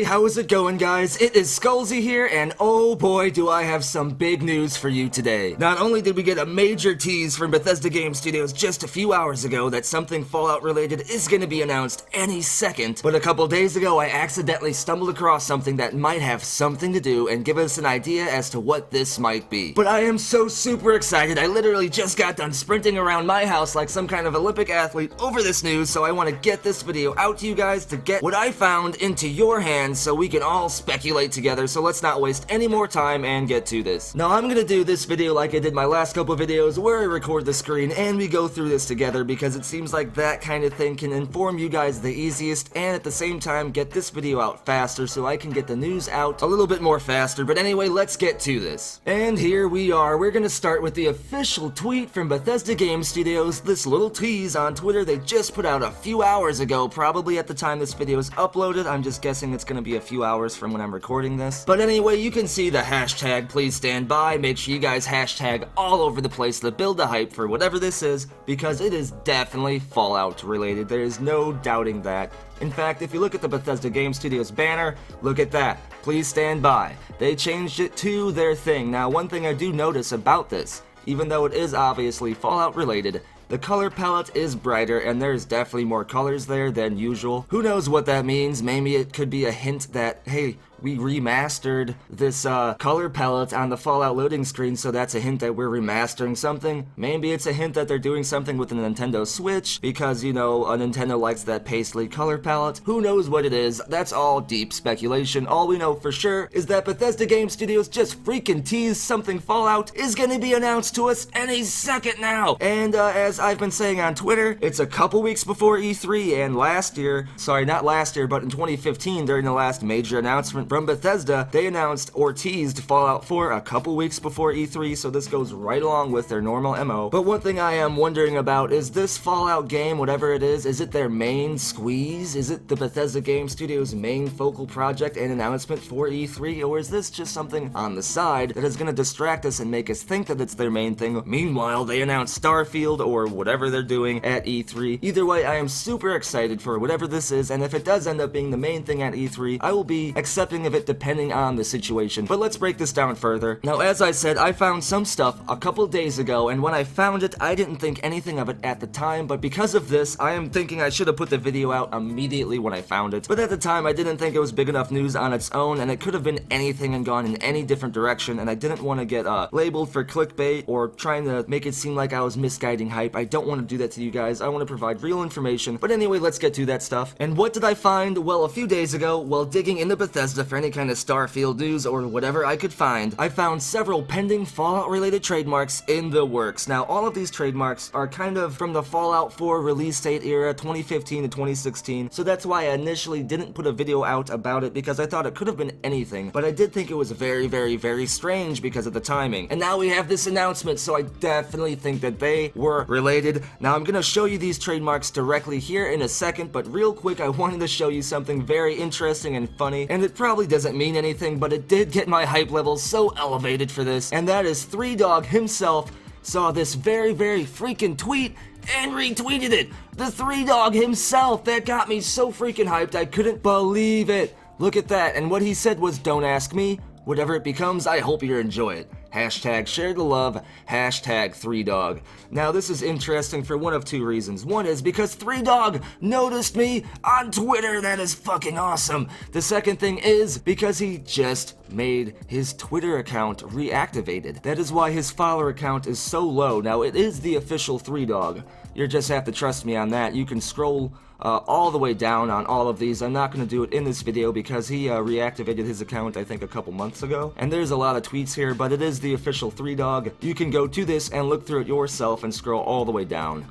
how is it going, guys? It is Skullzi here, and oh boy do I have some big news for you today. Not only did we get a major tease from Bethesda Game Studios just a few hours ago that something Fallout related is going to be announced any second, but a couple days ago I accidentally stumbled across something that might have something to do and give us an idea as to what this might be. But I am so super excited. I literally just got done sprinting around my house like some kind of Olympic athlete over this news, so I want to get this video out to you guys to get what I found into your hands so we can all speculate together. So let's not waste any more time and get to this. Now I'm gonna do this video like I did my last couple videos where I record the screen and we go through this together because it seems like that kind of thing can inform you guys the easiest and at the same time get this video out faster so I can get the news out a little bit more faster. But anyway, let's get to this. And here we are. We're gonna start with the official tweet from Bethesda Game Studios. This little tease on Twitter they just put out a few hours ago, probably at the time this video is uploaded. I'm just guessing it's gonna be a few hours from when I'm recording this. But anyway, you can see the hashtag please stand by. Make sure you guys hashtag all over the place to build the hype for whatever this is, because it is definitely Fallout related. There is no doubting that. In fact, if you look at the Bethesda Game Studios banner, look at that. Please stand by. They changed it to their thing. Now, one thing I do notice about this, even though it is obviously Fallout related, the color palette is brighter and there's definitely more colors there than usual. Who knows what that means? Maybe it could be a hint that, hey, we remastered this color palette on the Fallout loading screen, so that's a hint that we're remastering something. Maybe it's a hint that they're doing something with the Nintendo Switch because, you know, a Nintendo likes that paisley color palette. Who knows what it is? That's all deep speculation. All we know for sure is that Bethesda Game Studios just freaking teased something Fallout is gonna be announced to us any second now. And as I've been saying on Twitter, it's a couple weeks before E3, and last year, sorry, not last year, but in 2015, during the last major announcement from Bethesda, they announced or teased Fallout 4 a couple weeks before E3, so this goes right along with their normal MO. But one thing I am wondering about is this Fallout game, whatever it is it their main squeeze? Is it the Bethesda Game Studios' main focal project and announcement for E3, or is this just something on the side that is going to distract us and make us think that it's their main thing? Meanwhile, they announced Starfield or whatever they're doing at E3. Either way, I am super excited for whatever this is, and if it does end up being the main thing at E3, I will be accepting of it depending on the situation. But let's break this down further. Now, as I said, I found some stuff a couple days ago, and when I found it, I didn't think anything of it at the time, but because of this, I am thinking I should have put the video out immediately when I found it. But at the time, I didn't think it was big enough news on its own, and it could have been anything and gone in any different direction, and I didn't want to get labeled for clickbait or trying to make it seem like I was misguiding hype. I don't want to do that to you guys. I want to provide real information. But anyway, let's get to that stuff. And what did I find? Well, a few days ago, while digging into Bethesda for any kind of Starfield news or whatever I could find, I found several pending Fallout-related trademarks in the works. Now, all of these trademarks are kind of from the Fallout 4 release date era, 2015 to 2016, so that's why I initially didn't put a video out about it, because I thought it could have been anything, but I did think it was very, very, very strange because of the timing. And now we have this announcement, so I definitely think that they were related. Now, I'm gonna show you these trademarks directly here in a second, but real quick, I wanted to show you something very interesting and funny, and it probably doesn't mean anything, but it did get my hype levels so elevated for this, and that is 3Dog himself saw this very, very freaking tweet and retweeted it. The 3Dog himself, that got me so freaking hyped, I couldn't believe it. Look at that, and what he said was, "Don't ask me. Whatever it becomes, I hope you enjoy it. Hashtag share the love, hashtag 3Dog. Now this is interesting for one of two reasons. One is because 3Dog noticed me on Twitter. That is fucking awesome. The second thing is because he just made his Twitter account reactivated. That is why his follower count is so low. Now it is the official 3Dog. You just have to trust me on that. You can scroll all the way down on all of these. I'm not going to do it in this video because he reactivated his account I think a couple months ago. And there's a lot of tweets here, but it is the official 3Dog. You can go to this and look through it yourself and scroll all the way down.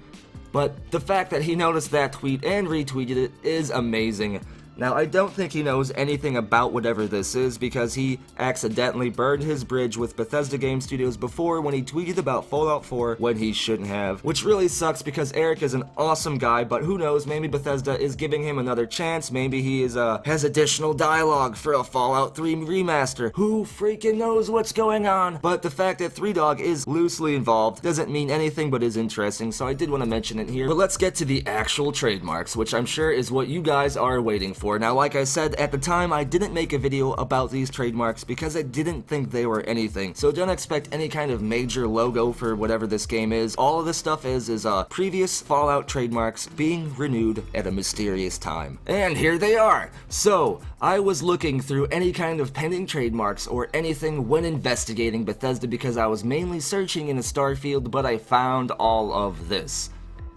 But the fact that he noticed that tweet and retweeted it is amazing. Now, I don't think he knows anything about whatever this is because he accidentally burned his bridge with Bethesda Game Studios before when he tweeted about Fallout 4 when he shouldn't have. Which really sucks because Eric is an awesome guy, but who knows, maybe Bethesda is giving him another chance. Maybe he has additional dialogue for a Fallout 3 remaster. Who freaking knows what's going on? But the fact that 3Dog is loosely involved doesn't mean anything but is interesting, so I did want to mention it here. But let's get to the actual trademarks, which I'm sure is what you guys are waiting for. for. Now, like I said, at the time, I didn't make a video about these trademarks because I didn't think they were anything. So don't expect any kind of major logo for whatever this game is. All of this stuff is previous Fallout trademarks being renewed at a mysterious time. And here they are! So, I was looking through any kind of pending trademarks or anything when investigating Bethesda because I was mainly searching in a Starfield, but I found all of this.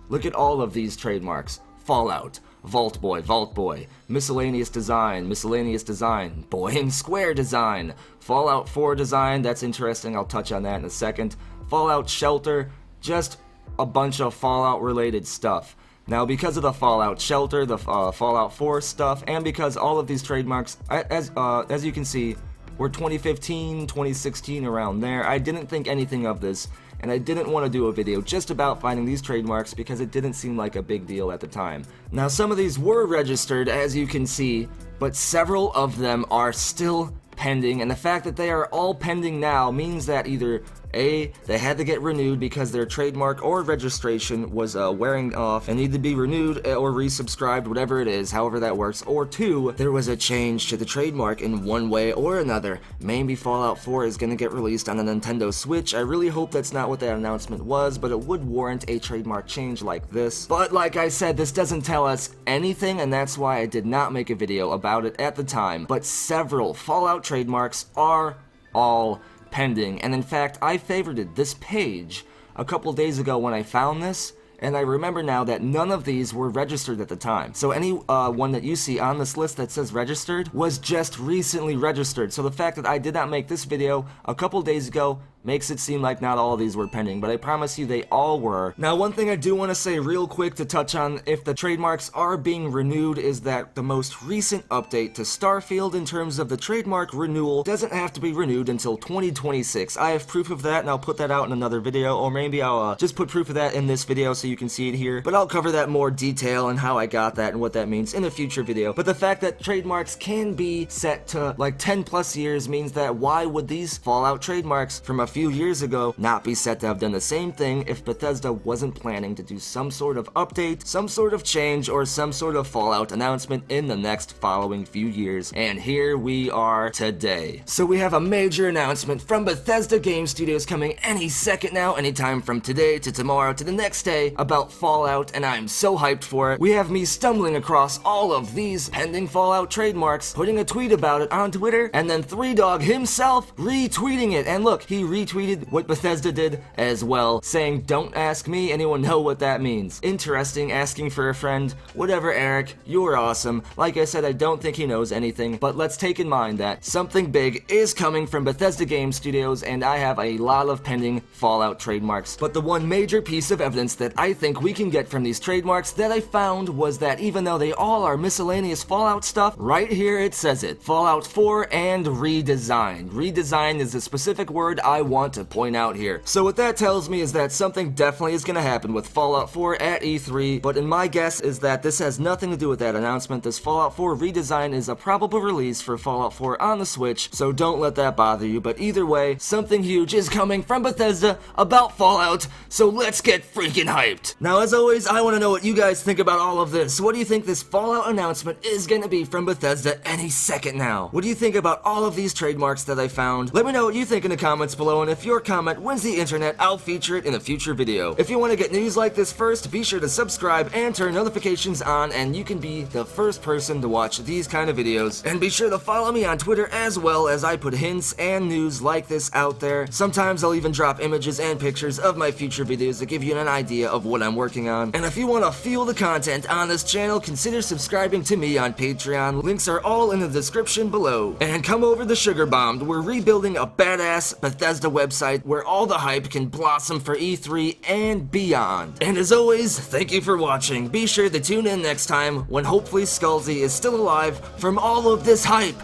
Look at all of these trademarks. Fallout, Vault Boy, Miscellaneous Design, Boing Square Design, Fallout 4 Design, that's interesting, I'll touch on that in a second, Fallout Shelter, just a bunch of Fallout related stuff. Now, because of the Fallout Shelter, the Fallout 4 stuff, and because all of these trademarks, as you can see, were 2015, 2016, around there, I didn't think anything of this, and I didn't want to do a video just about finding these trademarks because it didn't seem like a big deal at the time. Now, some of these were registered, as you can see, but several of them are still pending, and the fact that they are all pending now means that either A, they had to get renewed because their trademark or registration was wearing off and need to be renewed or resubscribed, whatever it is, however that works, or 2, there was a change to the trademark in one way or another. Maybe Fallout 4 is going to get released on a Nintendo Switch. I really hope that's not what that announcement was, but it would warrant a trademark change like this. But like I said, this doesn't tell us anything, and that's why I did not make a video about it at the time. But several Fallout trademarks are all pending, and in fact, I favorited this page a couple days ago when I found this, and I remember now that none of these were registered at the time. So any one that you see on this list that says registered was just recently registered. So the fact that I did not make this video a couple days ago makes it seem like not all of these were pending, but I promise you they all were. Now, one thing I do want to say real quick to touch on if the trademarks are being renewed is that the most recent update to Starfield in terms of the trademark renewal doesn't have to be renewed until 2026. I have proof of that, and I'll put that out in another video, or maybe I'll just put proof of that in this video so you can see it here, but I'll cover that more detail and how I got that and what that means in a future video. But the fact that trademarks can be set to like 10 plus years means that why would these Fallout trademarks from a few years ago not be set to have done the same thing if Bethesda wasn't planning to do some sort of update, some sort of change, or some sort of Fallout announcement in the next following few years. And here we are today. So we have a major announcement from Bethesda Game Studios coming any second now, anytime from today to tomorrow to the next day about Fallout, and I'm so hyped for it. We have me stumbling across all of these pending Fallout trademarks, putting a tweet about it on Twitter, and then 3Dog himself retweeting it. And look, he retweeted what Bethesda did as well, saying, "Don't ask me, anyone know what that means." Interesting, asking for a friend. Whatever, Eric, you're awesome. Like I said, I don't think he knows anything, but let's take in mind that something big is coming from Bethesda Game Studios, and I have a lot of pending Fallout trademarks. But the one major piece of evidence that I think we can get from these trademarks that I found was that even though they all are miscellaneous Fallout stuff, right here it says it. Fallout 4 and redesigned. Redesigned is a specific word I want to point out here. So what that tells me is that something definitely is going to happen with Fallout 4 at E3, but in my guess is that this has nothing to do with that announcement. This Fallout 4 redesign is a probable release for Fallout 4 on the Switch, so don't let that bother you. But either way, something huge is coming from Bethesda about Fallout, so let's get freaking hyped. Now, as always, I want to know what you guys think about all of this. What do you think this Fallout announcement is going to be from Bethesda any second now? What do you think about all of these trademarks that I found? Let me know what you think in the comments below, and if your comment wins the internet, I'll feature it in a future video. If you want to get news like this first, be sure to subscribe and turn notifications on, and you can be the first person to watch these kind of videos. And be sure to follow me on Twitter as well, as I put hints and news like this out there. Sometimes I'll even drop images and pictures of my future videos to give you an idea of what I'm working on. And if you want to feel the content on this channel, consider subscribing to me on Patreon. Links are all in the description below. And come over to Sugarbombed. We're rebuilding a badass Bethesda website where all the hype can blossom for E3 and beyond. And as always, thank you for watching. Be sure to tune in next time when hopefully Skullzi is still alive from all of this hype.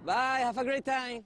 Bye, have a great time.